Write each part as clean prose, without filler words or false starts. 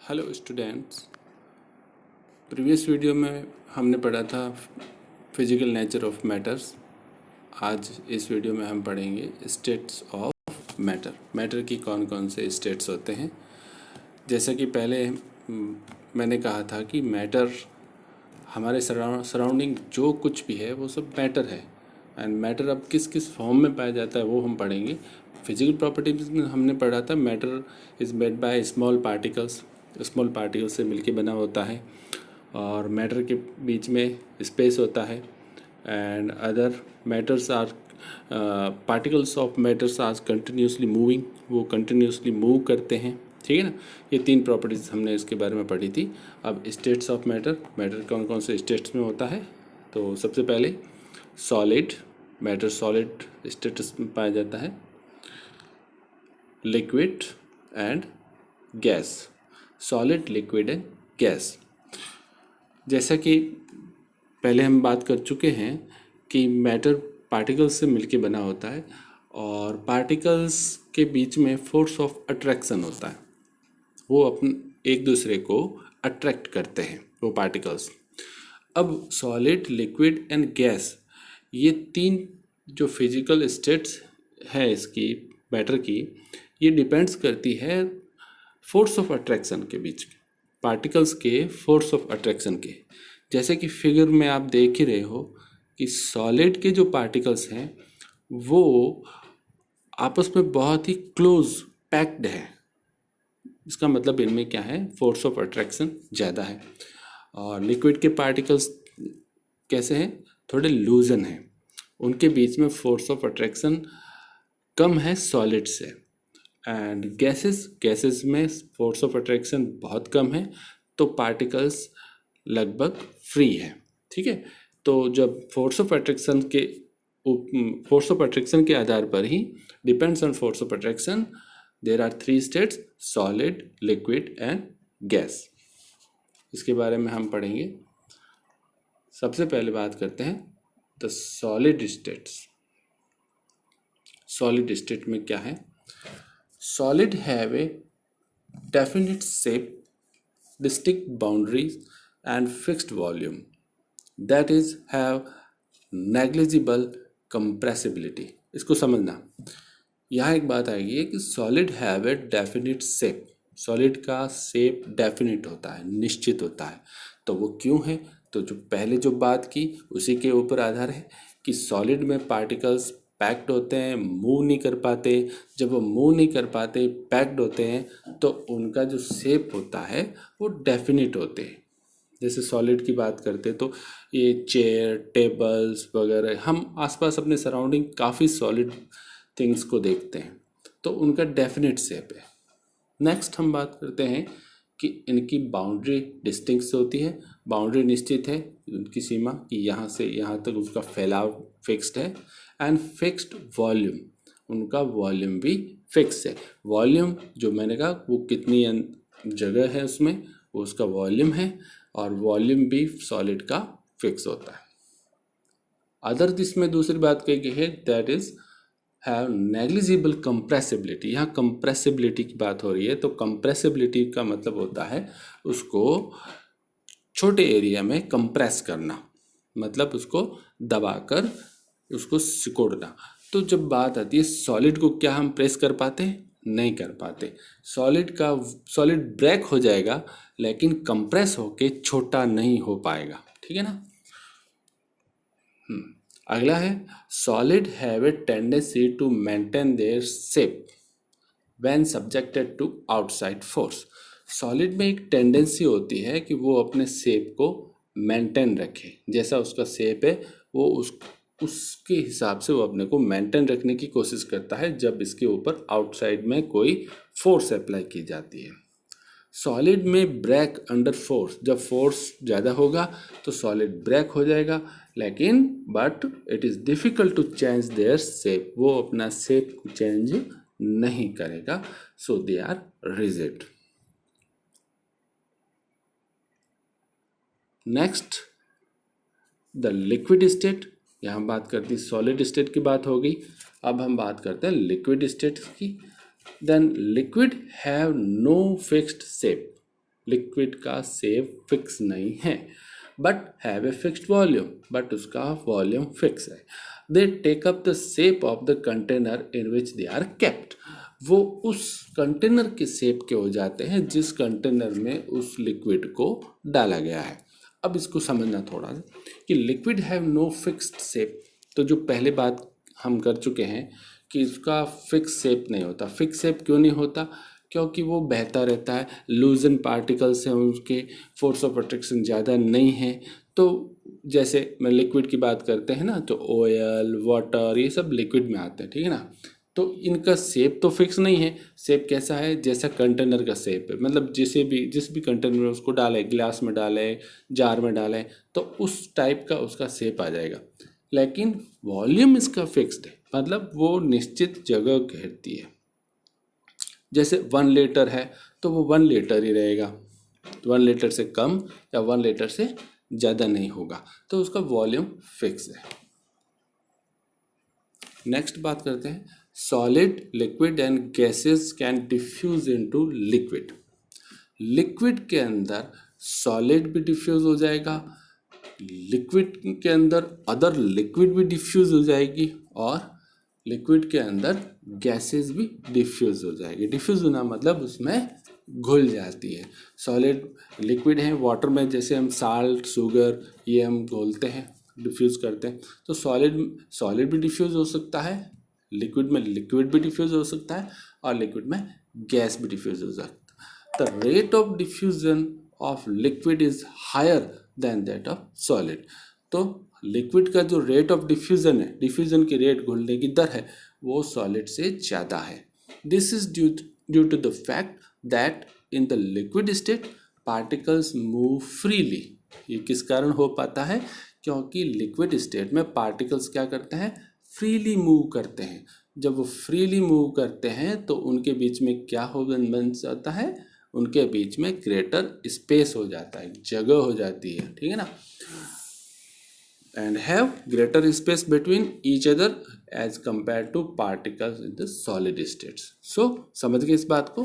Hello students. Previous video में हमने पढ़ा था फिजिकल नेचर ऑफ मैटर्स। आज इस वीडियो में हम पढ़ेंगे स्टेट्स ऑफ मैटर। मैटर की कौन कौन से स्टेट्स होते हैं। जैसा कि पहले मैंने कहा था कि मैटर हमारे सराउंडिंग जो कुछ भी है वो सब मैटर है। एंड मैटर अब किस किस फॉर्म में पाया जाता है वो हम पढ़ेंगे। फिजिकल प्रॉपर्टीज में हमने पढ़ा था matter is made by small particles. Small particles से मिलके बना होता है और मैटर के बीच में स्पेस होता है। And other matters are particles of matters are continuously moving, वो कंटिन्यूसली मूव करते हैं। ठीक है ना। ये तीन प्रॉपर्टीज़ हमने इसके बारे में पढ़ी थी। अब स्टेट्स ऑफ मैटर, मैटर कौन कौन से स्टेट्स में होता है। तो सबसे पहले सॉलिड मैटर, सॉलिड स्टेटस में पाया जाता है। Liquid and gas, solid, liquid and gas. जैसा कि पहले हम बात कर चुके हैं कि मैटर पार्टिकल्स से मिलके बना होता है और पार्टिकल्स के बीच में फोर्स ऑफ अट्रैक्शन होता है। वो अपन एक दूसरे को अट्रैक्ट करते हैं वो पार्टिकल्स। अब सॉलिड, लिक्विड एंड गैस, ये तीन जो फिजिकल स्टेट्स है इसकी मैटर की, ये डिपेंड्स करती है फोर्स ऑफ अट्रैक्शन के बीच में, पार्टिकल्स के फोर्स ऑफ अट्रैक्शन के। जैसे कि फिगर में आप देख ही रहे हो कि सॉलिड के जो पार्टिकल्स हैं वो आपस में बहुत ही क्लोज पैक्ड है। इसका मतलब इनमें क्या है, फोर्स ऑफ अट्रैक्शन ज़्यादा है। और लिक्विड के पार्टिकल्स कैसे हैं, थोड़े लूजन हैं, उनके बीच में फोर्स ऑफ अट्रैक्शन कम है सॉलिड से। एंड गैसेस में फोर्स ऑफ अट्रैक्शन बहुत कम है, तो पार्टिकल्स लगभग फ्री है। ठीक है। तो जब फोर्स ऑफ अट्रैक्शन के आधार पर ही depends on force of attraction, there are three states, solid, liquid and gas. इसके बारे में हम पढ़ेंगे। सबसे पहले बात करते हैं the solid states. Solid state में क्या है, solid have a definite shape, distinct boundaries and fixed volume, that is have negligible compressibility। इसको समझना, यहाँ एक बात आएगी कि solid have a definite shape, solid का shape definite होता है, निश्चित होता है। तो वो क्यों है, तो जो पहले जो बात की उसी के ऊपर आधार है कि solid में particles पैक्ड होते हैं, मूव नहीं कर पाते। जब वो मूव नहीं कर पाते, पैक्ड होते हैं, तो उनका जो शेप होता है वो डेफिनिट होते हैं। जैसे सॉलिड की बात करते तो ये चेयर, टेबल्स वगैरह, हम आसपास अपने सराउंडिंग काफ़ी सॉलिड थिंग्स को देखते हैं, तो उनका डेफिनिट शेप है। नेक्स्ट हम बात करते हैं कि इनकी बाउंड्री डिस्टिंक्ट होती है। बाउंड्री निश्चित है, उनकी सीमा कि यहाँ से यहाँ तक उसका फैलाव फिक्स्ड है। एंड फिक्स्ड वॉल्यूम, उनका वॉल्यूम भी फिक्स है। वॉल्यूम जो मैंने कहा वो कितनी जगह है उसमें, वो उसका वॉल्यूम है, और वॉल्यूम भी सॉलिड का फिक्स होता है। अदर इसमें दूसरी बात कही गई है, that is have negligible compressibility. यहाँ कंप्रेसिबिलिटी की बात हो रही है, तो कंप्रेसिबिलिटी का मतलब होता है उसको छोटे एरिया में कंप्रेस करना, मतलब उसको दबाकर उसको सिकोड़ना। तो जब बात आती है सॉलिड को, क्या हम प्रेस कर पाते हैं, नहीं कर पाते। सॉलिड ब्रेक हो जाएगा लेकिन कंप्रेस होके छोटा नहीं हो पाएगा। ठीक है ना। अगला है solid have a tendency to maintain their shape when subjected to outside force. Solid में एक टेंडेंसी होती है कि वो अपने शेप को मेंटेन रखे, जैसा उसका शेप है वो उसके हिसाब से वो अपने को मेंटेन रखने की कोशिश करता है जब इसके ऊपर आउटसाइड में कोई फोर्स अप्लाई की जाती है। सॉलिड में ब्रेक अंडर फोर्स, जब फोर्स ज़्यादा होगा तो सॉलिड ब्रेक हो जाएगा, लेकिन but it is difficult to change their shape, वो अपना शेप चेंज नहीं करेगा। So they are rigid. Next the liquid state. यहाँ बात करती सॉलिड स्टेट की बात हो गई, अब हम बात करते हैं लिक्विड स्टेट की। Then liquid have no fixed shape, liquid का शेप फिक्स नहीं है, but have a fixed volume, but उसका वॉल्यूम फिक्स है। They take up the shape of the container in which they are kept. वो उस container के shape के हो जाते हैं जिस कंटेनर में उस लिक्विड को डाला गया है। अब इसको समझना थोड़ा सा कि liquid have no fixed shape. तो जो पहले बात हम कर चुके हैं कि इसका फिक्स शेप नहीं होता। फिक्स शेप क्यों नहीं होता? क्योंकि वो बहता रहता है, लूजन पार्टिकल्स हैं, उसके फोर्स ऑफ अट्रैक्शन ज़्यादा नहीं है। तो जैसे मैं लिक्विड की बात करते हैं ना, तो ऑयल, वाटर, ये सब लिक्विड में आते हैं, ठीक है ना। तो इनका शेप तो फिक्स नहीं है। शेप कैसा है? जैसा कंटेनर का शेप है, मतलब जिस भी कंटेनर में उसको डालें, ग्लास में डालें, जार में डालें, तो उस टाइप का उसका शेप आ जाएगा। लेकिन वॉल्यूम इसका फिक्स्ड है, मतलब वो निश्चित जगह घेरती है। जैसे 1 लीटर है तो वो 1 लीटर ही रहेगा, 1 लीटर से कम या 1 लीटर से ज़्यादा नहीं होगा, तो उसका वॉल्यूम फिक्स है। नेक्स्ट बात करते हैं, solid, liquid and gases can diffuse into liquid. Liquid के अंदर सॉलिड भी डिफ्यूज हो जाएगा, लिक्विड के अंदर अदर लिक्विड भी डिफ्यूज हो जाएगी, और लिक्विड के अंदर गैसेस भी डिफ्यूज हो जाएगी। डिफ्यूज होना मतलब उसमें घुल जाती है। सॉलिड लिक्विड है, वाटर में जैसे हम साल्ट, शुगर, ये हम घोलते हैं, डिफ्यूज करते हैं, तो सॉलिड भी डिफ्यूज हो सकता है, लिक्विड में लिक्विड भी डिफ्यूज हो सकता है, और लिक्विड में गैस भी डिफ्यूज हो सकता है। The rate of diffusion of liquid is higher than that of solid. तो लिक्विड का जो रेट ऑफ डिफ्यूजन है, डिफ्यूजन की रेट, घुलने की दर है, वो सॉलिड से ज़्यादा है। This is due to the fact that in the liquid state particles move freely. ये किस कारण हो पाता है? क्योंकि लिक्विड स्टेट में पार्टिकल्स क्या करते हैं? फ्रीली मूव करते हैं। जब वो फ्रीली मूव करते हैं तो उनके बीच में क्या हो बन जाता है? उनके बीच में ग्रेटर स्पेस हो जाता है, जगह हो जाती है, ठीक है ना। And have greater space between each other as compared to particles in the solid states. So समझ गए इस बात को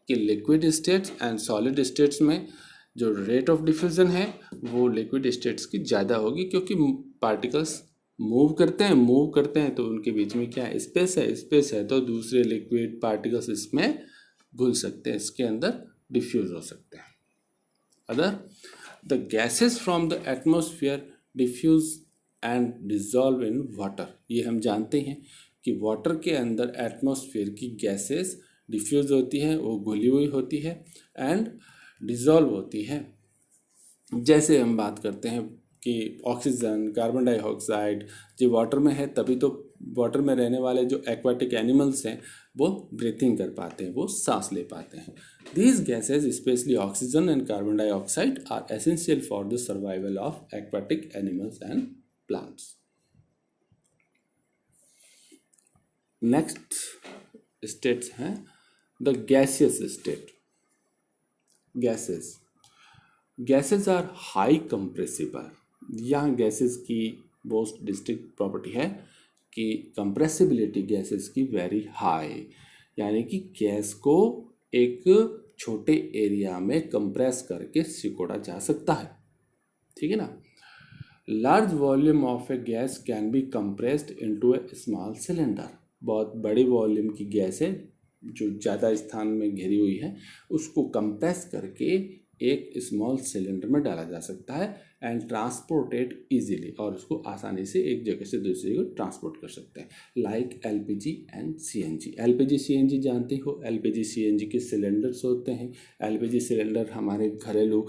कि liquid states and solid states में जो रेट ऑफ डिफ्यूजन है वो लिक्विड स्टेट्स की ज़्यादा होगी, क्योंकि पार्टिकल्स मूव करते हैं तो उनके बीच में क्या है? स्पेस है, तो दूसरे लिक्विड पार्टिकल्स इसमें घुल सकते हैं, इसके अंदर डिफ्यूज हो सकते हैं। Other the gases from the atmosphere diffuse and dissolve in water. ये हम जानते हैं कि वाटर के अंदर एटमॉस्फेयर की गैसेस डिफ्यूज होती हैं, वो घुली हुई होती है एंड डिजॉल्व होती है। जैसे हम बात करते हैं कि ऑक्सीजन, कार्बन डाइऑक्साइड जो वाटर में है, तभी तो वाटर में रहने वाले जो एक्वाटिक एनिमल्स हैं वो ब्रीथिंग कर पाते हैं, वो सांस ले पाते हैं। These gases especially oxygen and carbon dioxide are essential for the survival of aquatic animals and plants. Next states हैं the gaseous state. Gases are high compressible. यहाँ गैसेस की मोस्ट डिस्टिंक्ट प्रॉपर्टी है कि कंप्रेसिबिलिटी गैसेस की very high, यानी कि gas को एक छोटे एरिया में कंप्रेस करके सिकोड़ा जा सकता है, ठीक है ना। Large volume of A gas can be compressed into A small cylinder. बहुत बड़ी वॉल्यूम की गैस है जो ज़्यादा स्थान में घिरी हुई है, उसको कंप्रेस करके एक स्मॉल सिलेंडर में डाला जा सकता है एंड ट्रांसपोर्टेड इजीली, और उसको आसानी से एक जगह से दूसरी जगह ट्रांसपोर्ट कर सकते हैं, like LPG and CNG. LPG CNG जानते हो, एलपीजी सीएनजी के सिलेंडर्स होते हैं। एलपीजी सिलेंडर हमारे घरेलू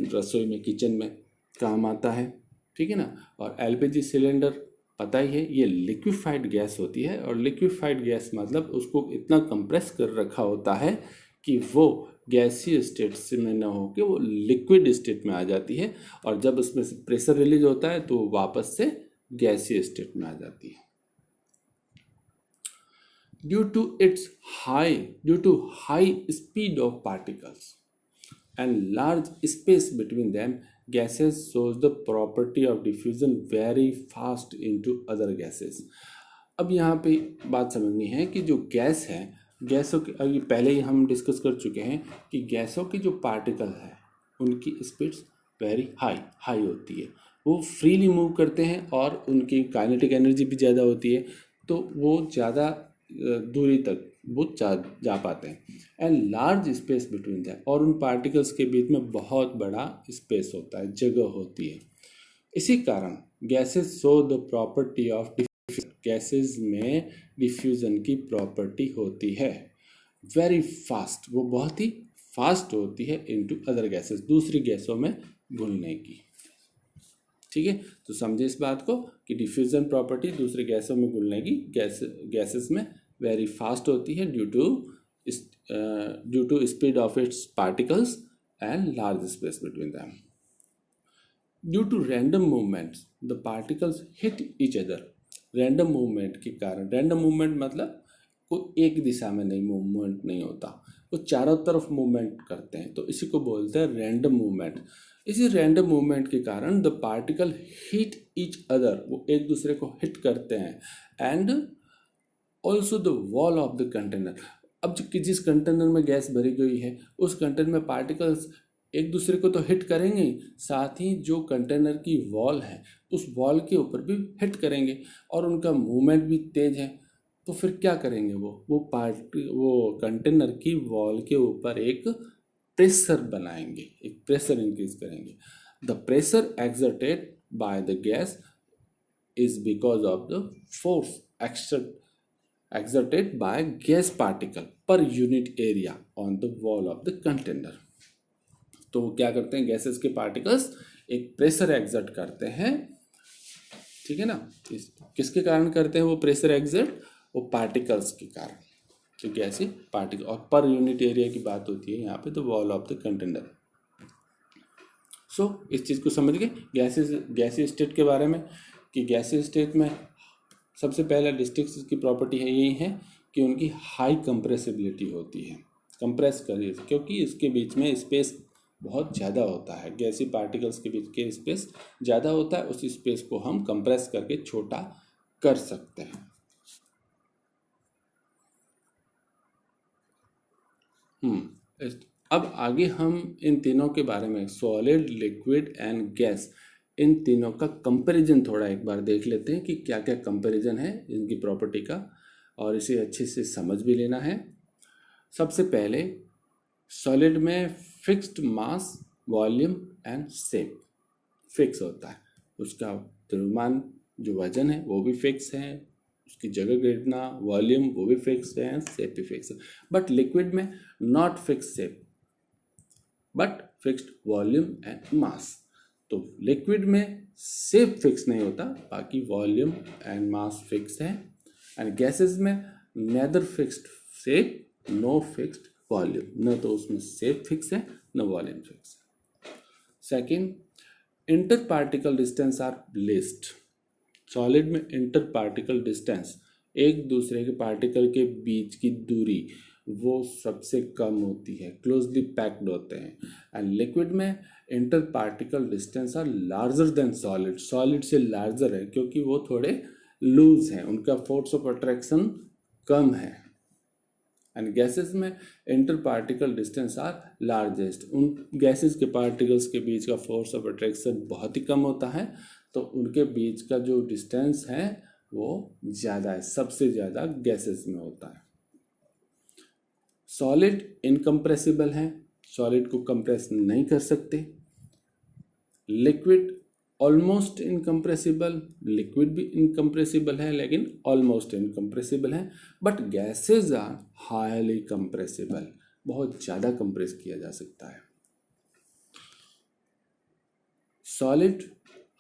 रसोई में, किचन में काम आता है, ठीक है ना। और एलपीजी सिलेंडर पता ही है, ये लिक्विफाइड गैस होती है, और लिक्विफाइड गैस मतलब उसको इतना कंप्रेस कर रखा होता है कि वो गैसीय स्टेट से में ना हो के वो लिक्विड स्टेट में आ जाती है, और जब उसमें से प्रेशर रिलीज होता है तो वापस से गैसीय स्टेट में आ जाती है। Due to high speed of particles and large space between them, gases shows the property of diffusion very fast into other gases. अब यहाँ पे बात समझनी है कि जो गैस है गैसों के, अभी पहले ही हम डिस्कस कर चुके हैं कि गैसों की जो पार्टिकल है उनकी स्पीड्स वेरी हाई होती है, वो फ्रीली मूव करते हैं और उनकी काइनेटिक एनर्जी भी ज़्यादा होती है, तो वो ज़्यादा दूरी तक वो जा पाते हैं। And large space between them, और उन पार्टिकल्स के बीच में बहुत बड़ा स्पेस होता है, जगह होती है। इसी कारण gases show the property of diffusion, gases में डिफ्यूजन की प्रॉपर्टी होती है वेरी फास्ट, वो बहुत ही फास्ट होती है इनटू अदर गैसेस, दूसरी गैसों में घुलने की। ठीक है, तो समझे इस बात को कि डिफ्यूजन प्रॉपर्टी दूसरी गैसों में घुलने की गैसेस में वेरी फास्ट होती है due to speed of its particles and large space between them. Due to random movements the particles hit each other, random movement के कारण, रैंडम मूवमेंट मतलब कोई एक दिशा में नहीं मूवमेंट नहीं होता, वो चारों तरफ मूवमेंट करते हैं, तो इसी को बोलते हैं रैंडम मूवमेंट। इसी रैंडम मूवमेंट के कारण the particle hit each other, वो एक दूसरे को हिट करते हैं, and also the wall of the container. अब जिस कंटेनर में गैस भरी गई है उस कंटेनर में पार्टिकल्स एक दूसरे को तो हिट करेंगे ही, साथ ही जो कंटेनर की वॉल है उस वॉल के ऊपर भी हिट करेंगे और उनका मूवमेंट भी तेज है। तो फिर क्या करेंगे वो कंटेनर की वॉल के ऊपर एक प्रेशर बनाएंगे, एक प्रेशर इंक्रीज करेंगे। The pressure exerted by the gas is because of the force exerted by gas particle per unit area on the wall of the container। तो वो क्या करते हैं, गैसेस के पार्टिकल्स एक प्रेशर एक्सर्ट करते हैं, ठीक है ना। किसके कारण करते हैं वो प्रेशर एक्सर्ट, वो पार्टिकल्स के कारण, क्योंकि ऐसे पार्टिकल, और पर यूनिट एरिया की बात होती है यहाँ पे, the wall of the container. So इस चीज़ को समझ गए गैसीय स्टेट के बारे में, कि गैसीय स्टेट में सबसे पहला डिस्ट्रिक्ट की प्रॉपर्टी है यही है कि उनकी हाई कंप्रेसिबिलिटी होती है, कंप्रेस करिए, क्योंकि इसके बीच में स्पेस बहुत ज़्यादा होता है, गैसी पार्टिकल्स के बीच के स्पेस ज़्यादा होता है, उस स्पेस को हम कंप्रेस करके छोटा कर सकते हैं। अब आगे हम इन तीनों के बारे में, सॉलिड, लिक्विड एंड गैस, इन तीनों का कंपैरिजन थोड़ा एक बार देख लेते हैं कि क्या क्या कंपैरिजन है इनकी प्रॉपर्टी का, और इसे अच्छे से समझ भी लेना है। सबसे पहले सॉलिड में fixed mass, volume and shape fix होता है, उसका द्रव्यमान जो वजन है वो भी फिक्स है, उसकी जगह गिरना, वॉल्यूम वो भी फिक्स है, शेप भी फिक्स है। बट लिक्विड में not fix shape but fixed volume and mass. तो लिक्विड में शेप फिक्स नहीं होता, बाकी वॉल्यूम एंड मास फिक्स है। एंड गैसेस में neither fixed shape no fixed volume, न तो उसमें शेप फिक्स है न वॉल्यूम फिक्स है। Second, inter particle distance are least. Solid में इंटर पार्टिकल डिस्टेंस, एक दूसरे के पार्टिकल के बीच की दूरी, वो सबसे कम होती है, क्लोजली पैक्ड होते हैं। एंड लिक्विड में inter particle distance are larger than solid, solid से लार्जर है क्योंकि वो थोड़े लूज हैं, उनका फोर्स ऑफ अट्रैक्शन कम है। एंड गैसेस में inter particle distance are largest, उन गैसेस के पार्टिकल्स के बीच का फोर्स ऑफ अट्रैक्शन बहुत ही कम होता है, तो उनके बीच का जो डिस्टेंस है वो ज़्यादा है, सबसे ज़्यादा गैसेस में होता है। सॉलिड इनकम्प्रेसिबल है, सॉलिड को कंप्रेस नहीं कर सकते। लिक्विड ऑलमोस्ट इनकम्प्रेसिबल, लिक्विड भी इनकम्प्रेसिबल है लेकिन ऑलमोस्ट इनकम्प्रेसिबल है। But gases are highly compressible, बहुत ज़्यादा कंप्रेस किया जा सकता है। Solid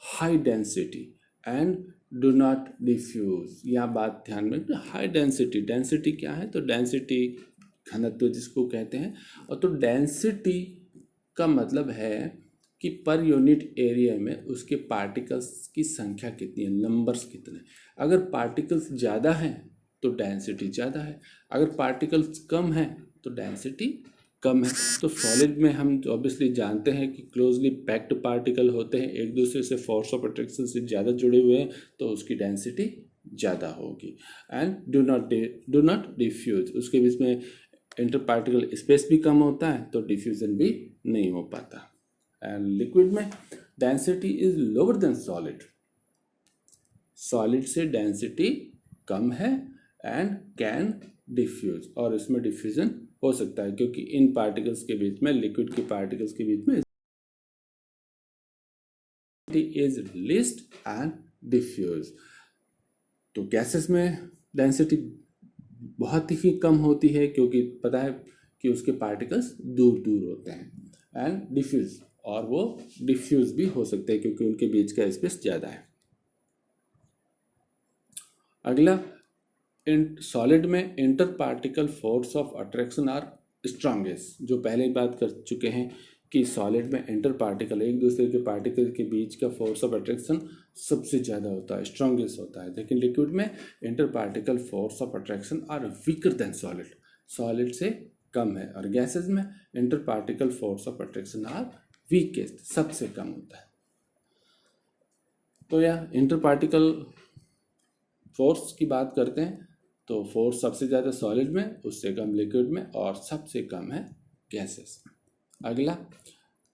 high density and do not diffuse, यह बात ध्यान में, हाई डेंसिटी, डेंसिटी क्या है, तो डेंसिटी घनत्व जिसको कहते हैं, और तो डेंसिटी का मतलब है कि पर यूनिट एरिया में उसके पार्टिकल्स की संख्या कितनी है, नंबर्स कितने। अगर पार्टिकल्स ज़्यादा हैं तो डेंसिटी ज़्यादा है, अगर पार्टिकल्स कम हैं तो डेंसिटी कम है। तो सॉलिड में हम ऑब्वियसली जानते हैं कि क्लोजली पैक्ड पार्टिकल होते हैं, एक दूसरे से फोर्स ऑफ अट्रैक्शन से ज़्यादा जुड़े हुए हैं, तो उसकी डेंसिटी ज़्यादा होगी। एंड डू नॉट डिफ्यूज, उसके बीच में इंटर पार्टिकल स्पेस भी कम होता है तो डिफ्यूजन भी नहीं हो पाता। एंड लिक्विड में density is lower than solid, solid से डेंसिटी कम है एंड कैन डिफ्यूज, और इसमें डिफ्यूजन हो सकता है क्योंकि इन पार्टिकल्स के बीच में, लिक्विड के पार्टिकल्स के बीच में इज लिस्ट एंड डिफ्यूज। तो गैसेस में डेंसिटी बहुत ही कम होती है क्योंकि पता है कि उसके पार्टिकल्स दूर दूर होते हैं, एंड डिफ्यूज, और वो डिफ्यूज भी हो सकते हैं क्योंकि उनके बीच का स्पेस ज़्यादा है। अगला, सॉलिड में inter particle force of attraction are strongest. जो पहले ही बात कर चुके हैं कि सॉलिड में इंटर पार्टिकल, एक दूसरे के पार्टिकल के बीच का फोर्स ऑफ अट्रैक्शन सबसे ज़्यादा होता है, स्ट्रांगेस्ट होता है। लेकिन लिक्विड में inter particle force of attraction are weaker than solid, solid से कम है। और गैसेज में inter particle force of attraction are weakest, सबसे कम होता है। तो यह इंटर पार्टिकल फोर्स की बात करते हैं तो फोर्स सबसे ज़्यादा सॉलिड में, उससे कम लिक्विड में, और सबसे कम है गैसेस। अगला,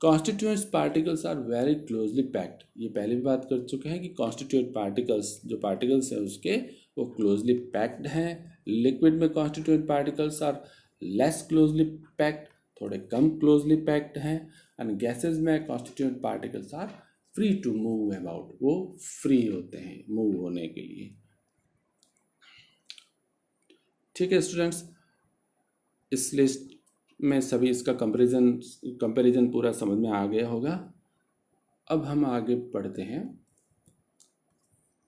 constituents particles are very closely packed. ये पहले भी बात कर चुके हैं कि कॉन्स्टिट्यूएंट पार्टिकल्स, जो पार्टिकल्स हैं उसके, वो क्लोजली पैक्ड हैं। लिक्विड में constituent particles are less closely packed, थोड़े कम क्लोजली पैक्ड हैं। एंड गैसेज में constituent particles are free to move about, वो फ्री होते हैं मूव होने के लिए। ठीक है स्टूडेंट्स, इस लिस्ट में सभी इसका कंपैरिजन पूरा समझ में आ गया होगा। अब हम आगे पढ़ते हैं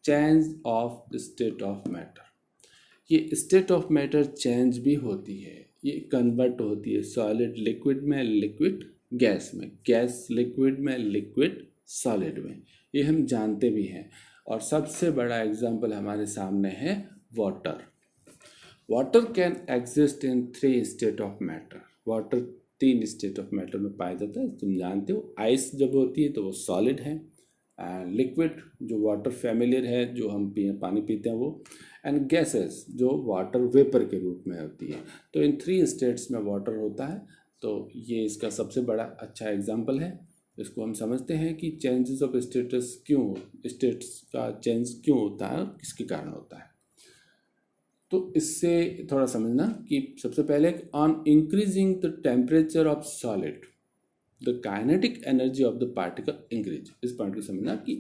change of state of matter. ये स्टेट ऑफ मैटर चेंज भी होती है, ये कन्वर्ट होती है सॉलिड लिक्विड में, लिक्विड गैस में, गैस लिक्विड में, लिक्विड सॉलिड में, ये हम जानते भी हैं। और सबसे बड़ा एग्जाम्पल हमारे सामने है water. Water can exist in 3 state of matter. Water 3 state of matter में पाया जाता है, तुम जानते हो। आइस जब होती है तो वो सॉलिड है, लिक्विड जो वाटर फैमिलियर है, जो हम पानी पीते हैं वो, एंड गैसेस जो वाटर वेपर के रूप में होती है। तो इन 3 स्टेट्स में वाटर होता है। तो ये इसका सबसे बड़ा अच्छा एग्जाम्पल है। इसको हम समझते हैं कि चेंजेस ऑफ स्टेटस क्यों, स्टेट्स का चेंज क्यों होता है और किसके कारण होता है। तो इससे थोड़ा समझना कि सबसे पहले, on increasing the temperature of solid the kinetic energy of the particle increase. इस पॉइंट को समझना कि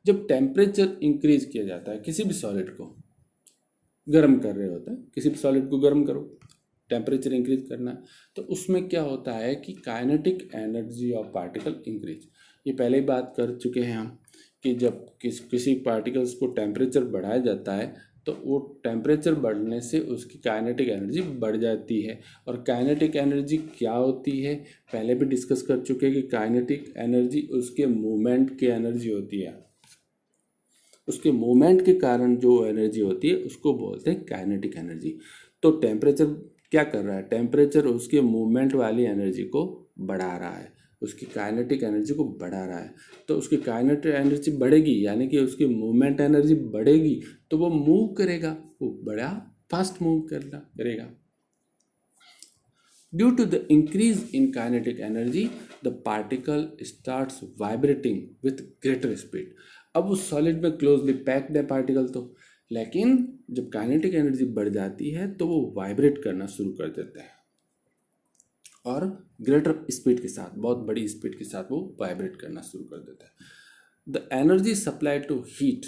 जब टेम्परेचर इंक्रीज किया जाता है, किसी भी सॉलिड को गर्म कर रहे होते हैं, किसी भी सॉलिड को गर्म करो, टेम्परेचर इंक्रीज करना है, तो उसमें क्या होता है कि kinetic energy of particle increase. ये पहले ही बात कर चुके हैं हम कि जब किसी पार्टिकल्स को टेम्परेचर बढ़ाया जाता है तो वो टेम्परेचर बढ़ने से उसकी काइनेटिक एनर्जी बढ़ जाती है। और काइनेटिक एनर्जी क्या होती है, पहले भी डिस्कस कर चुके हैं कि काइनेटिक एनर्जी उसके मूवमेंट की एनर्जी होती है। उसके मूवमेंट के कारण जो एनर्जी होती है उसको बोलते हैं काइनेटिक एनर्जी। तो टेम्परेचर क्या कर रहा है, टेम्परेचर उसके मूवमेंट वाली एनर्जी को बढ़ा रहा है, उसकी काइनेटिक एनर्जी को बढ़ा रहा है। तो उसकी काइनेटिक एनर्जी बढ़ेगी यानी कि उसकी मूवमेंट एनर्जी बढ़ेगी, तो वो मूव करेगा, वो बड़ा फास्ट मूव करेगा। Due to the increase in kinetic energy the particle starts vibrating with greater speed. अब उस सॉलिड में क्लोजली पैक्ड है पार्टिकल तो, लेकिन जब काइनेटिक एनर्जी बढ़ जाती है तो वो वाइब्रेट करना शुरू कर देते हैं, और ग्रेटर स्पीड के साथ, बहुत बड़ी स्पीड के साथ वो वाइब्रेट करना शुरू कर देता है। The energy supply to heat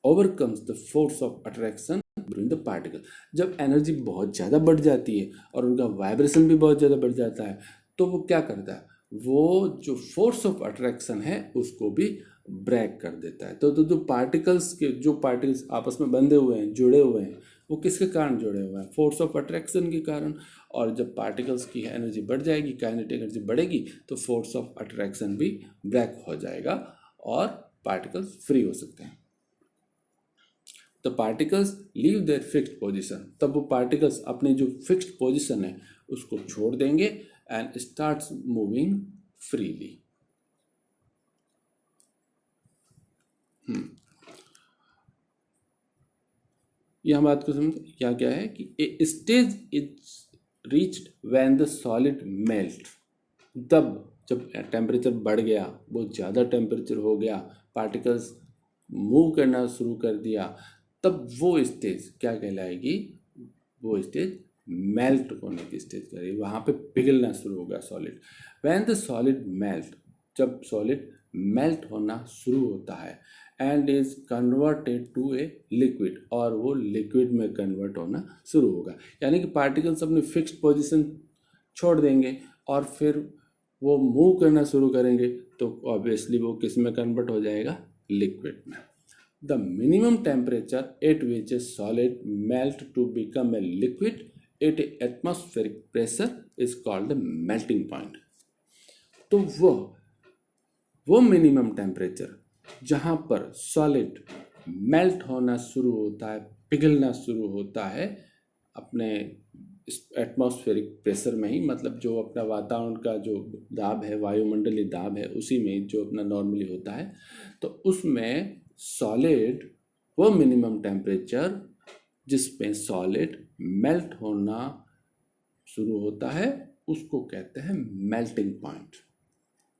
overcomes the force of attraction between the particle. जब एनर्जी बहुत ज़्यादा बढ़ जाती है और उनका वाइब्रेशन भी बहुत ज़्यादा बढ़ जाता है तो वो क्या करता है, वो जो फोर्स ऑफ अट्रैक्शन है उसको भी ब्रेक कर देता है। तो जो पार्टिकल्स आपस में बंधे हुए हैं, जुड़े हुए हैं, वो किसके कारण जुड़े हुए हैं, फोर्स ऑफ अट्रैक्शन के कारण। और जब पार्टिकल्स की एनर्जी बढ़ जाएगी, काइनेटिक एनर्जी बढ़ेगी, तो फोर्स ऑफ अट्रैक्शन भी ब्रेक हो जाएगा और पार्टिकल्स फ्री हो सकते हैं। The particles leave their fixed position, तब वो पार्टिकल्स अपनी जो फिक्स्ड पोजिशन है उसको छोड़ देंगे एंड स्टार्ट्स मूविंग फ्रीली। यह बात को समझ क्या क्या है कि a stage is reached when the solid melt, तब जब टेम्परेचर बढ़ गया, बहुत ज़्यादा टेम्परेचर हो गया, पार्टिकल्स मूव करना शुरू कर दिया, तब वो स्टेज क्या कहलाएगी, वो स्टेज मेल्ट होने की स्टेज करेगी, वहाँ पे पिघलना शुरू होगा solid. When the solid melt, जब सॉलिड मेल्ट होना शुरू होता है, and is converted to a liquid, और वो लिक्विड में कन्वर्ट होना शुरू होगा, यानी कि पार्टिकल्स अपनी फिक्स्ड पोजीशन छोड़ देंगे और फिर वो मूव करना शुरू करेंगे, तो ऑब्वियसली वो किस में कन्वर्ट हो जाएगा, लिक्विड में। The minimum temperature at which a solid melt to become a liquid at atmospheric pressure is called melting point. तो वो मिनिमम टेम्परेचर जहाँ पर सॉलिड मेल्ट होना शुरू होता है, पिघलना शुरू होता है अपने एटमॉस्फेरिक प्रेशर में ही, मतलब जो अपना वातावरण का जो दाब है, वायुमंडलीय दाब है, उसी में जो अपना नॉर्मली होता है, तो उसमें सॉलिड वो मिनिमम टेम्परेचर जिसमें सॉलिड मेल्ट होना शुरू होता है उसको कहते हैं मेल्टिंग पॉइंट।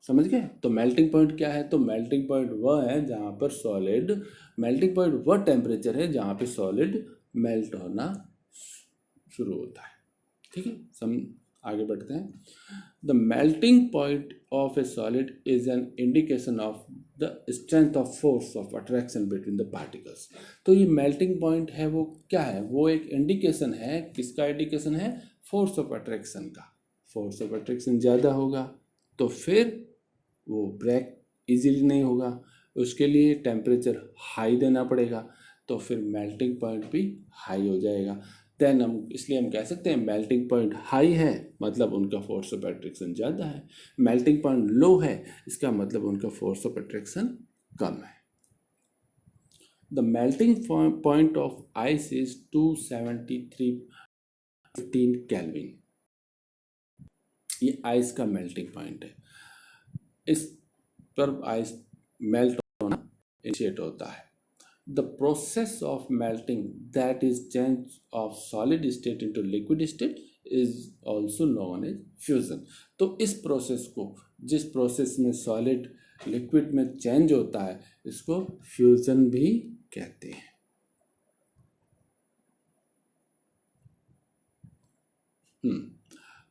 समझ गए? तो मेल्टिंग पॉइंट क्या है? तो मेल्टिंग पॉइंट वह है जहाँ पर सॉलिड, मेल्टिंग पॉइंट वह टेम्परेचर है जहाँ पे सॉलिड मेल्ट होना शुरू होता है। ठीक है, आगे बढ़ते हैं। The melting point of A solid is an indication of the strength of force of attraction between the particles. तो ये मेल्टिंग पॉइंट है वो क्या है? वो एक इंडिकेशन है। किसका इंडिकेशन है? फोर्स ऑफ अट्रैक्शन का। फोर्स ऑफ अट्रैक्शन ज़्यादा होगा तो फिर वो ब्रेक इजीली नहीं होगा, उसके लिए टेम्परेचर हाई देना पड़ेगा, तो फिर मेल्टिंग पॉइंट भी हाई हो जाएगा। देन इसलिए हम कह सकते हैं मेल्टिंग पॉइंट हाई है मतलब उनका फोर्स ऑफ अट्रैक्शन ज़्यादा है, मेल्टिंग पॉइंट लो है इसका मतलब उनका फोर्स ऑफ अट्रैक्शन कम है। The melting point of ice is 273.15 kelvin. ये आइस का मेल्टिंग पॉइंट है। इस पर आइस मेल्ट होना इनिशिएट होता है। The process of melting that is change of solid state into liquid state is also known as fusion. तो इस प्रोसेस को, जिस प्रोसेस में सॉलिड लिक्विड में चेंज होता है, इसको फ्यूजन भी कहते हैं।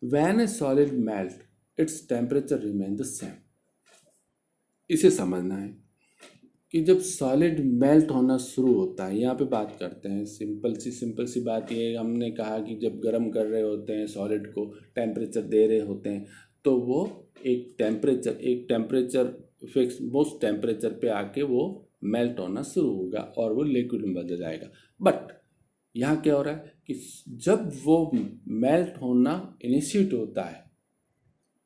When a solid melt, its temperature remain the same। इसे समझना है कि जब सॉलिड मेल्ट होना शुरू होता है, यहाँ पे बात करते हैं सिंपल सी बात ये है, हमने कहा कि जब गर्म कर रहे होते हैं सॉलिड को, टेम्परेचर दे रहे होते हैं, तो वो एक टेम्परेचर फिक्स मोस्ट टेम्परेचर पे आके वो मेल्ट होना शुरू होगा और वो लिक्विड में बदल जाएगा। बट यहाँ क्या हो रहा है कि जब वो मेल्ट होना इनिशिएट होता है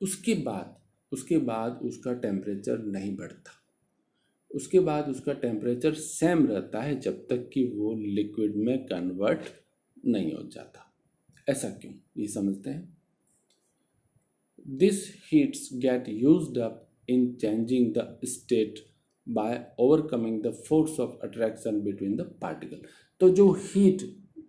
उसके बाद उसका टेम्परेचर नहीं बढ़ता, उसके बाद उसका टेम्परेचर सेम रहता है जब तक कि वो लिक्विड में कन्वर्ट नहीं हो जाता। ऐसा क्यों, ये समझते हैं। This heats get used up in changing the state by overcoming the force of attraction between the particle. तो जो हीट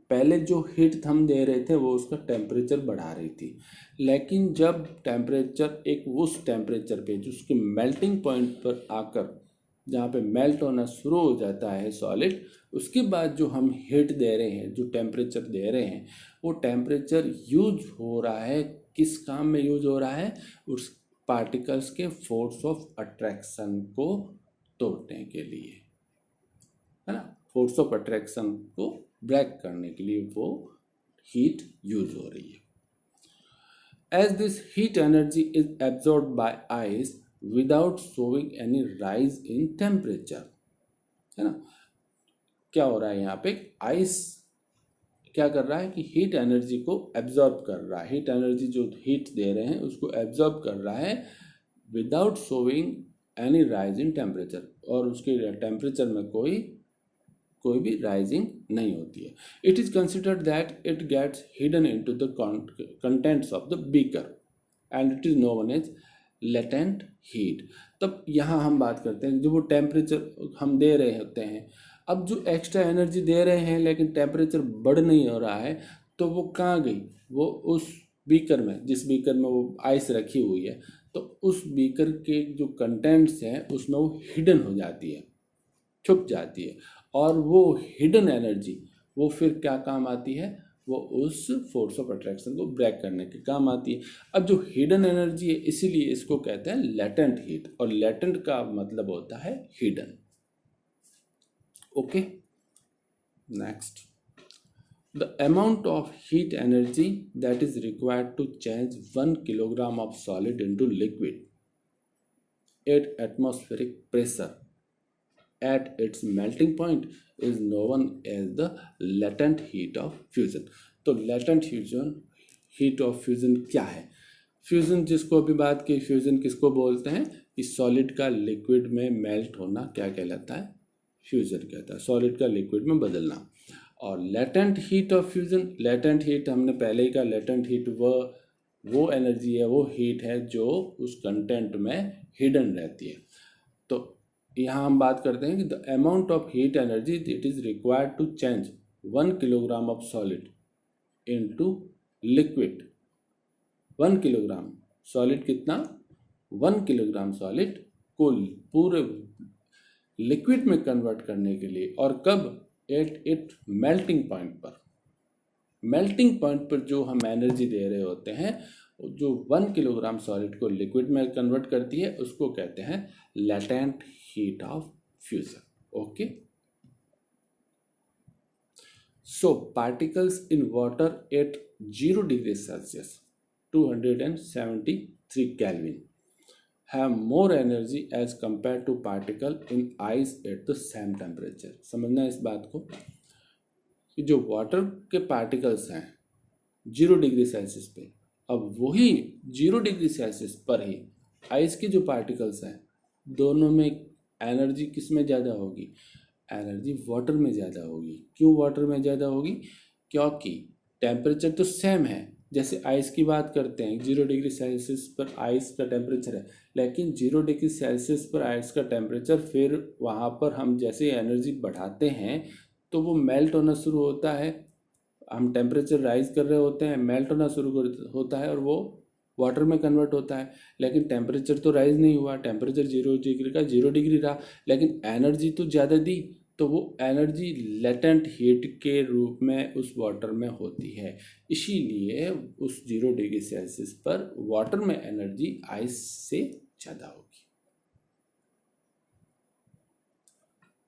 पहले जो हीट हम दे रहे थे वो उसका टेम्परेचर बढ़ा रही थी, लेकिन जब टेम्परेचर एक उस टेम्परेचर पे जो उसके मेल्टिंग पॉइंट पर आकर जहाँ पे मेल्ट होना शुरू हो जाता है सॉलिड, उसके बाद जो हम हीट दे रहे हैं, जो टेम्परेचर दे रहे हैं, वो टेम्परेचर यूज हो रहा है, किस काम में यूज हो रहा है? उस पार्टिकल्स के फोर्स ऑफ अट्रैक्शन को तोड़ने के लिए, है ना। फोर्स ऑफ अट्रैक्शन को ब्रेक करने के लिए वो हीट यूज हो रही है। As this heat energy is absorb by ice without showing any rise in temperature, है ना। क्या हो रहा है यहाँ पे? आइस क्या कर रहा है कि हीट एनर्जी को एब्जॉर्ब कर रहा है, हीट एनर्जी जो हीट दे रहे हैं उसको एब्जॉर्ब कर रहा है without showing any rise in temperature, और उसके टेम्परेचर में कोई भी राइजिंग नहीं होती है। It is considered that it gets hidden into the contents of the beaker and it is known as latent heat. तब यहाँ हम बात करते हैं जो वो टेम्परेचर हम दे रहे होते हैं अब जो एक्स्ट्रा एनर्जी दे रहे हैं लेकिन टेम्परेचर बढ़ नहीं हो रहा है, तो वो कहाँ गई? वो उस बीकर में, जिस बीकर में वो आइस रखी हुई है, तो उस बीकर के जो कंटेंट्स हैं उसमें वो हिडन हो जाती है, छुप जाती है। और वो हिडन एनर्जी वो फिर क्या काम आती है? वो उस फोर्स ऑफ अट्रैक्शन को ब्रेक करने के काम आती है। अब जो हिडन एनर्जी है, इसीलिए इसको कहते हैं लेटेंट हीट, और लेटेंट का मतलब होता है hidden. Okay, next, the amount of heat energy that is required to change 1 kilogram of solid into liquid at atmospheric pressure at its melting point is known as the latent heat of fusion। तो latent heat of fusion क्या है? Fusion जिसको अभी बात की, fusion किसको बोलते हैं? इस सॉलिड का लिक्विड में मेल्ट होना क्या कहलाता है? फ्यूजन कहता है, सॉलिड का लिक्विड में बदलना। और latent heat of fusion, latent heat हमने पहले ही कहा, लेटेंट हीट वो एनर्जी है, वो हीट है जो उस कंटेंट में हिडन रहती है। तो यहाँ हम बात करते हैं कि the amount of heat energy it is required to change 1 kilogram of solid into liquid. 1 kilogram solid कितना? 1 किलोग्राम सॉलिड को पूरे लिक्विड में कन्वर्ट करने के लिए। और कब? एट इट मेल्टिंग पॉइंट पर। मेल्टिंग पॉइंट पर जो हम एनर्जी दे रहे होते हैं, जो 1 किलोग्राम सॉलिड को लिक्विड में कन्वर्ट करती है, उसको कहते हैं latent heat of fusion. Okay, so particles in water at 0 degree Celsius 273 Kelvin have more energy as compared to particle in ice at the same temperature। समझना इस बात को कि जो वाटर के पार्टिकल्स हैं 0 डिग्री सेल्सियस पे, अब वही 0 डिग्री सेल्सियस पर ही आइस के जो पार्टिकल्स हैं, दोनों में एनर्जी किस में ज़्यादा होगी? एनर्जी वाटर में ज़्यादा होगी। क्यों वाटर में ज़्यादा होगी? क्योंकि टेम्परेचर तो सेम है। जैसे आइस की बात करते हैं, 0 डिग्री सेल्सियस पर आइस का टेम्परेचर है, लेकिन 0 डिग्री सेल्सियस पर आइस का टेम्परेचर, फिर वहाँ पर हम जैसे एनर्जी बढ़ाते हैं तो वो मेल्ट होना शुरू होता है। हम टेम्परेचर राइज कर रहे होते हैं, मेल्ट होना शुरू होता है और वो वाटर में कन्वर्ट होता है। लेकिन टेम्परेचर तो राइज नहीं हुआ, टेम्परेचर 0 डिग्री का 0 डिग्री रहा, लेकिन एनर्जी तो ज़्यादा दी, तो वो एनर्जी लेटेंट हीट के रूप में उस वाटर में होती है। इसीलिए उस 0 डिग्री सेल्सियस पर वाटर में एनर्जी आइस से ज़्यादा होगी।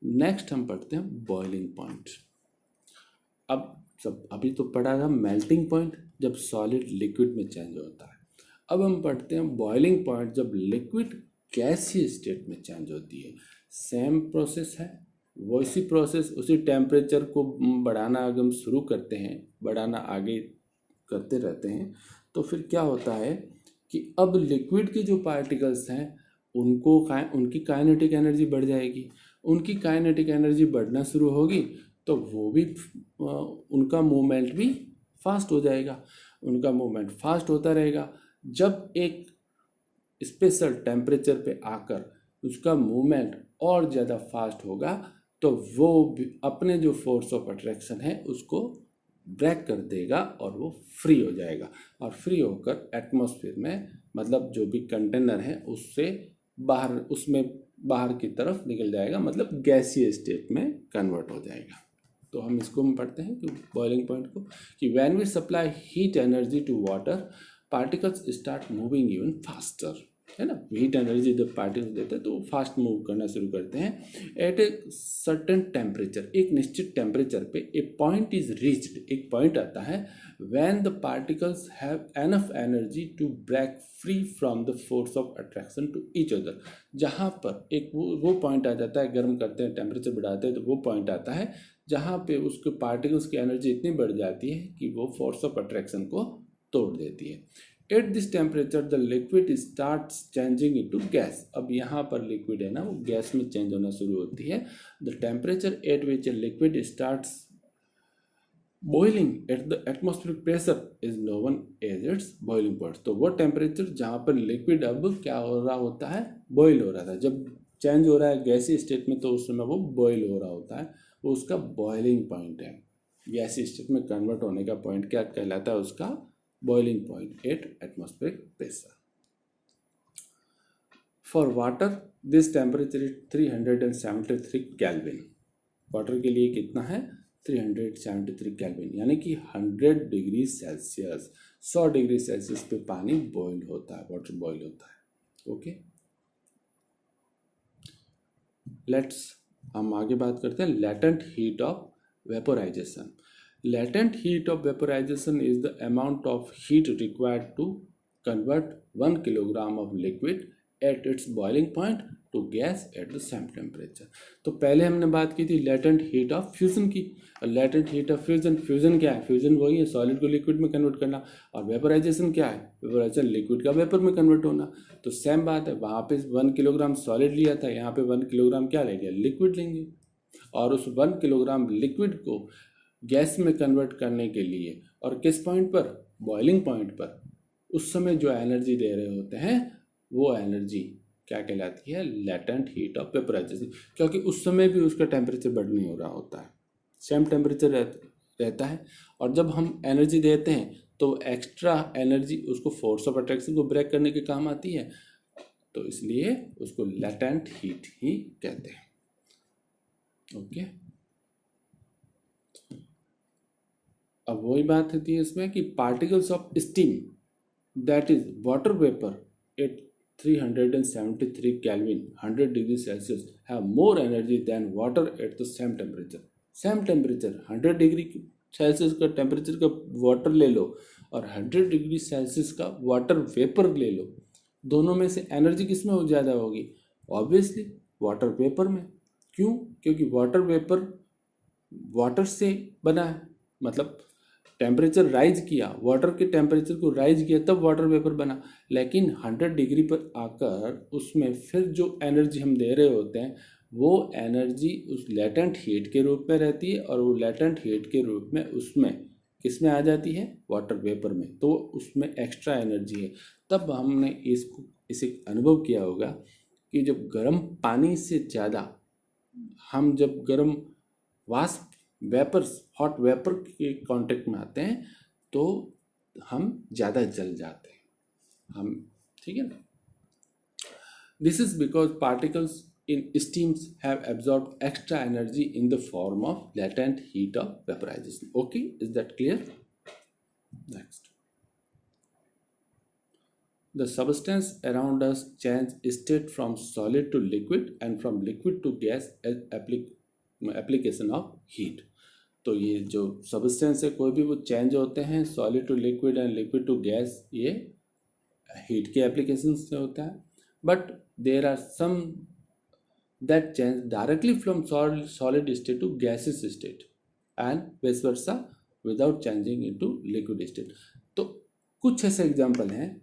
नेक्स्ट हम पढ़ते हैं बॉइलिंग पॉइंट। अभी तो पढ़ा था मेल्टिंग पॉइंट, जब सॉलिड लिक्विड में चेंज होता है। अब हम पढ़ते हैं बॉइलिंग पॉइंट, जब लिक्विड गैसीय स्टेट में चेंज होती है। सेम प्रोसेस है, वो इसी प्रोसेस, उसी टेम्परेचर को बढ़ाना अगर हम शुरू करते हैं, बढ़ाना आगे करते रहते हैं, तो फिर क्या होता है कि अब लिक्विड के जो पार्टिकल्स हैं उनकी काइनेटिक एनर्जी बढ़ जाएगी। उनकी काइनेटिक एनर्जी बढ़ना शुरू होगी तो वो भी उनका मूवमेंट भी फास्ट हो जाएगा। उनका मूवमेंट फास्ट होता रहेगा। जब एक स्पेशल टेम्परेचर पे आकर उसका मूवमेंट और ज़्यादा फास्ट होगा तो वो अपने जो फोर्स ऑफ अट्रैक्शन है उसको ब्रेक कर देगा और वो फ्री हो जाएगा। और फ्री होकर एटमॉस्फेयर में, मतलब जो भी कंटेनर है उससे बाहर, उसमें बाहर की तरफ निकल जाएगा, मतलब गैसीय स्टेट में कन्वर्ट हो जाएगा। तो हम इसको पढ़ते हैं कि बॉइलिंग पॉइंट को, कि when we supply heat energy to water particles start moving even faster, है ना। हीट एनर्जी जब पार्टिकल्स देते हैं तो वो फास्ट मूव करना शुरू करते हैं। एट ए सर्टेन टेम्परेचर, एक निश्चित टेम्परेचर पे ए पॉइंट इज रीच्ड, एक पॉइंट आता है when the particles have enough energy to break free from the force of attraction to each other. जहाँ पर एक वो पॉइंट आ जाता है, गर्म करते हैं, टेम्परेचर बढ़ाते हैं, तो वो पॉइंट आता है जहाँ पे उसके पार्टिकल्स की एनर्जी इतनी बढ़ जाती है कि वो फोर्स ऑफ अट्रैक्शन को तोड़ देती है। At this temperature the liquid start changing into gas. अब यहाँ पर लिक्विड है ना, वो गैस में चेंज होना शुरू होती है। The temperature at which liquid starts boiling at the atmospheric pressure is known as its boiling point. तो वो टेम्परेचर जहाँ पर लिक्विड अब क्या हो रहा होता है, बॉयल हो रहा था, जब चेंज हो रहा है गैसीय स्टेट में तो उस समय वो बॉयल हो रहा होता है, वो उसका बॉइलिंग पॉइंट है। गैसीय स्टेट में कन्वर्ट होने का पॉइंट क्या कहलाता है? उसका boiling point eight atmospheric pressure. For water this temperature is 373 kelvin. Water के लिए कितना है? 373 केल्विन, यानी कि 100 डिग्री सेल्सियस, 100 डिग्री सेल्सियस पे पानी बॉईल होता है, वाटर बॉईल होता है। ओके, लेट्स हम आगे बात करते हैं latent heat of vaporisation. Latent heat of vaporisation is the amount of heat required to convert 1 kilogram of liquid at its boiling point to gas at the same temperature। तो पहले हमने बात की थी लेटेंट हीट ऑफ फ्यूजन की, और latent heat of fusion, fusion क्या है? फ्यूजन वही है सॉलिड को लिक्विड में कन्वर्ट करना, और वेपोराइजेशन क्या है? वेपोराइजेशन लिक्विड का वेपर में कन्वर्ट होना। तो सेम बात है, वहाँ पे 1 किलोग्राम सॉलिड लिया था, यहाँ पे 1 किलोग्राम क्या लेंगे? लिक्विड लेंगे, और उस 1 किलोग्राम लिक्विड को गैस में कन्वर्ट करने के लिए, और किस पॉइंट पर? बॉइलिंग पॉइंट पर, उस समय जो एनर्जी दे रहे होते हैं वो एनर्जी क्या कहलाती है? Latent heat of vaporisation. क्योंकि उस समय भी उसका टेम्परेचर बढ़ नहीं हो रहा होता है, सेम टेम्परेचर रहता है, और जब हम एनर्जी देते हैं तो एक्स्ट्रा एनर्जी उसको फोर्स ऑफ अट्रैक्शन को ब्रेक करने के काम आती है, तो इसलिए उसको लेटेंट हीट ही कहते हैं। ओके, अब वही बात होती है इसमें कि particles of steam, that is water vapor at 373 Kelvin 100 degree Celsius have more energy than water at the same temperature। Same temperature 100 degree Celsius का टेम्परेचर का वाटर ले लो और 100 डिग्री सेल्सियस का वाटर वेपर ले लो, दोनों में से एनर्जी किस में ज़्यादा होगी? ऑब्वियसली वाटर वेपर में। क्यों? क्योंकि वाटर वेपर वाटर से बना है, मतलब टेम्परेचर राइज किया, वाटर के टेम्परेचर को राइज किया तब वाटर वेपर बना, लेकिन 100 डिग्री पर आकर उसमें फिर जो एनर्जी हम दे रहे होते हैं वो एनर्जी उस लेटेंट हीट के रूप में रहती है, और वो लेटेंट हीट के रूप में उसमें किस में आ जाती है? वाटर वेपर में। तो उसमें एक्स्ट्रा एनर्जी है। तब हमने इसे अनुभव किया होगा कि जब गर्म पानी से ज़्यादा हम जब गर्म वाष्प वेपर्स, हॉट वेपर के कांटेक्ट में आते हैं तो हम ज़्यादा जल जाते हैं, हम, ठीक है ना। This is because particles in steams have absorbed extra energy in the form of latent heat of vaporisation. Okay, is that clear? Next, the substance around us change state from solid to liquid and from liquid to gas as application of heat। तो ये जो substance है कोई भी वो change होते हैं solid to liquid and liquid to gas, ये हीट के एप्लीकेशन से होता है। But there are some that change directly from solid state to gases state and vice versa without changing into liquid state. तो कुछ ऐसे एग्जांपल हैं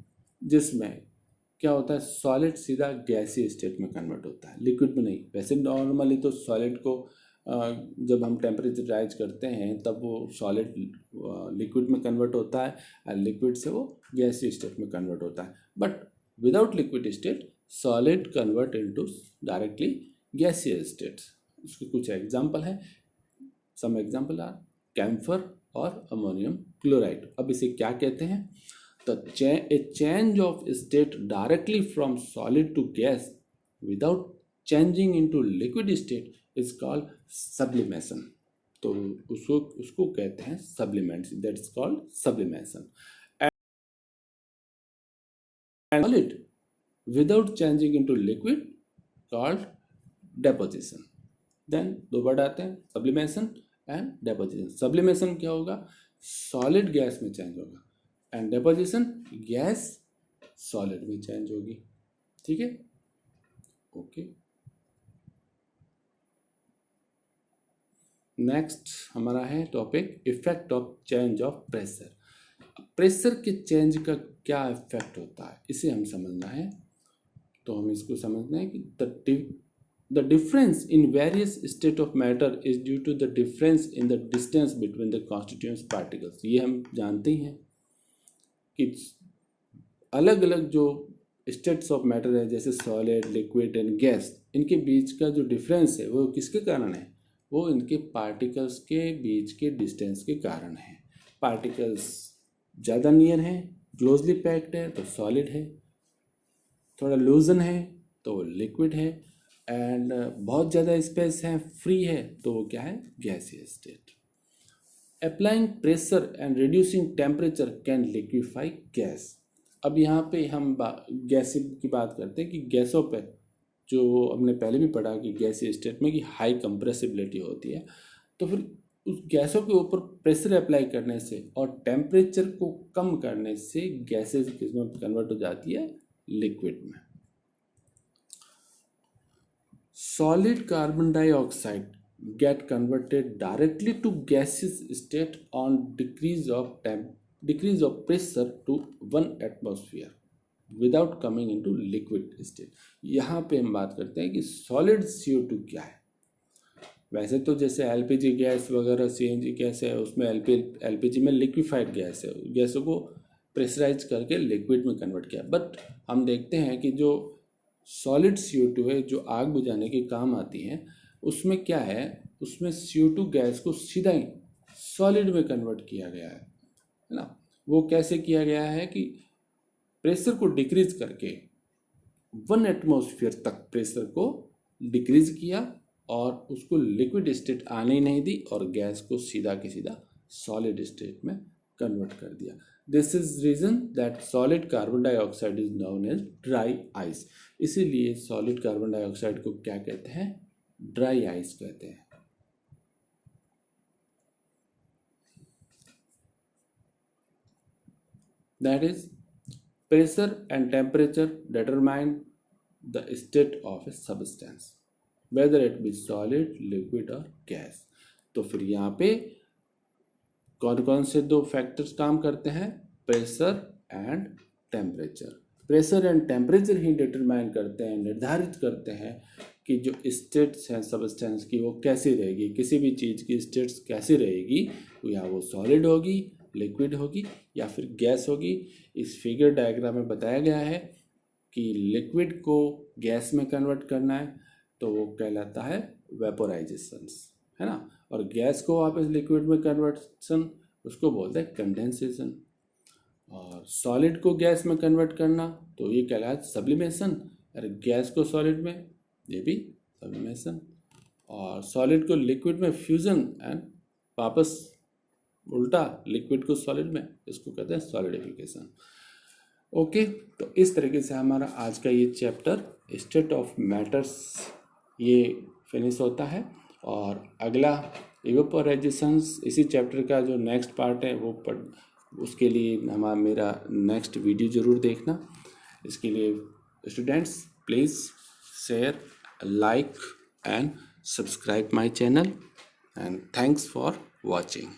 जिसमें क्या होता है, सॉलिड सीधा गैसीय स्टेट में कन्वर्ट होता है, लिक्विड में नहीं। वैसे नॉर्मली तो सॉलिड को जब हम टेम्परेचर राइज करते हैं तब वो सॉलिड लिक्विड में कन्वर्ट होता है, और लिक्विड से वो गैसीय स्टेट में कन्वर्ट होता है। But without liquid state solid convert into directly गैसीय स्टेट्स। उसके कुछ एग्जांपल हैं, सम एग्जांपल आर कैम्फर और अमोनियम क्लोराइड। अब इसे क्या कहते हैं? a change of state directly from solid to gas without changing into liquid state is called sublimation। तो उसको कहते हैं sublimation, that is called sublimation। and solid without changing into liquid called deposition। then दो word आते हैं, sublimation and deposition। sublimation क्या होगा? Solid gas में चेंज होगा, एंड डेपोजिशन गैस सॉलिड में चेंज होगी। ठीक है, ओके। नेक्स्ट हमारा है topic effect of change of pressure. Pressure के चेंज का क्या इफेक्ट होता है इसे हम समझना है। तो हम इसको समझना है कि the difference in various state of matter is due to the difference in the distance between the constituent particles. ये हम जानते ही हैं कि अलग अलग जो स्टेट्स ऑफ मैटर है जैसे सॉलिड, लिक्विड एंड गैस, इनके बीच का जो डिफरेंस है वो किसके कारण है? वो इनके पार्टिकल्स के बीच के डिस्टेंस के कारण है। पार्टिकल्स ज़्यादा नियर हैं, क्लोजली पैक्ड है तो सॉलिड है, थोड़ा लूजन है तो लिक्विड है, एंड बहुत ज़्यादा स्पेस है, फ्री है, तो वो क्या है, gaseous state. Applying pressure and reducing temperature can liquefy gas. अब यहाँ पे हम गैस की बात करते हैं कि गैसों पे जो हमने पहले भी पढ़ा कि गैसीय स्टेट में कि हाई कंप्रेसिबिलिटी होती है, तो फिर उस गैसों के ऊपर प्रेशर अप्लाई करने से और टेम्परेचर को कम करने से गैसेस किसमें कन्वर्ट हो जाती है, लिक्विड में। Solid carbon dioxide get converted directly to gaseous state on decrease of pressure to 1 atmosphere without coming into liquid state। यहाँ पे हम बात करते हैं कि सॉलिड CO2 क्या है। वैसे तो जैसे LPG गैस वगैरह CNG गैस है, उसमें LPG में लिक्विफाइड गैस है, गैसों को प्रेशराइज करके लिक्विड में कन्वर्ट किया। बट हम देखते हैं कि जो सॉलिड CO2 है, जो आग बुझाने के काम आती है, उसमें क्या है, उसमें CO2 गैस को सीधा ही सॉलिड में कन्वर्ट किया गया है ना। वो कैसे किया गया है कि प्रेशर को डिक्रीज करके 1 एटमॉस्फेयर तक प्रेशर को डिक्रीज किया और उसको लिक्विड स्टेट आने ही नहीं दी और गैस को सीधा के सीधा सॉलिड स्टेट में कन्वर्ट कर दिया। This is reason that solid carbon dioxide is known as dry ice. इसीलिए सॉलिड कार्बन डाइऑक्साइड को क्या कहते हैं, ड्राई आइस कहते हैं। That is, pressure and temperature determine the state of a substance, whether it be solid, liquid or gas। तो फिर यहाँ पे कौन कौन से दो फैक्टर्स काम करते हैं, pressure and temperature. Pressure and temperature he determine करते हैं, निर्धारित करते हैं कि जो स्टेट्स हैं सब्सटेंस की वो कैसी रहेगी, किसी भी चीज़ की स्टेट्स कैसी रहेगी, या वो सॉलिड होगी, लिक्विड होगी या फिर गैस होगी। इस फिगर डायग्राम में बताया गया है कि लिक्विड को गैस में कन्वर्ट करना है तो वो कहलाता है वेपोराइजेशन, है ना, और गैस को वापस लिक्विड में कन्वर्सन उसको बोलते हैं कंडेंसेशन, और सॉलिड को गैस में कन्वर्ट करना तो ये कहलाता है सब्लिमेशन, और गैस को सॉलिड में ये भी सब्लिमेशन, और सॉलिड को लिक्विड में फ्यूजन एंड वापस उल्टा लिक्विड को सॉलिड में, इसको कहते हैं सॉलिडिफिकेशन। ओके, तो इस तरीके से हमारा आज का ये चैप्टर स्टेट ऑफ मैटर्स ये फिनिश होता है, और अगला इवेपोराइजेशंस इसी चैप्टर का जो नेक्स्ट पार्ट है वो उसके लिए मेरा नेक्स्ट वीडियो ज़रूर देखना। इसके लिए students please share, like and subscribe my channel, and thanks for watching।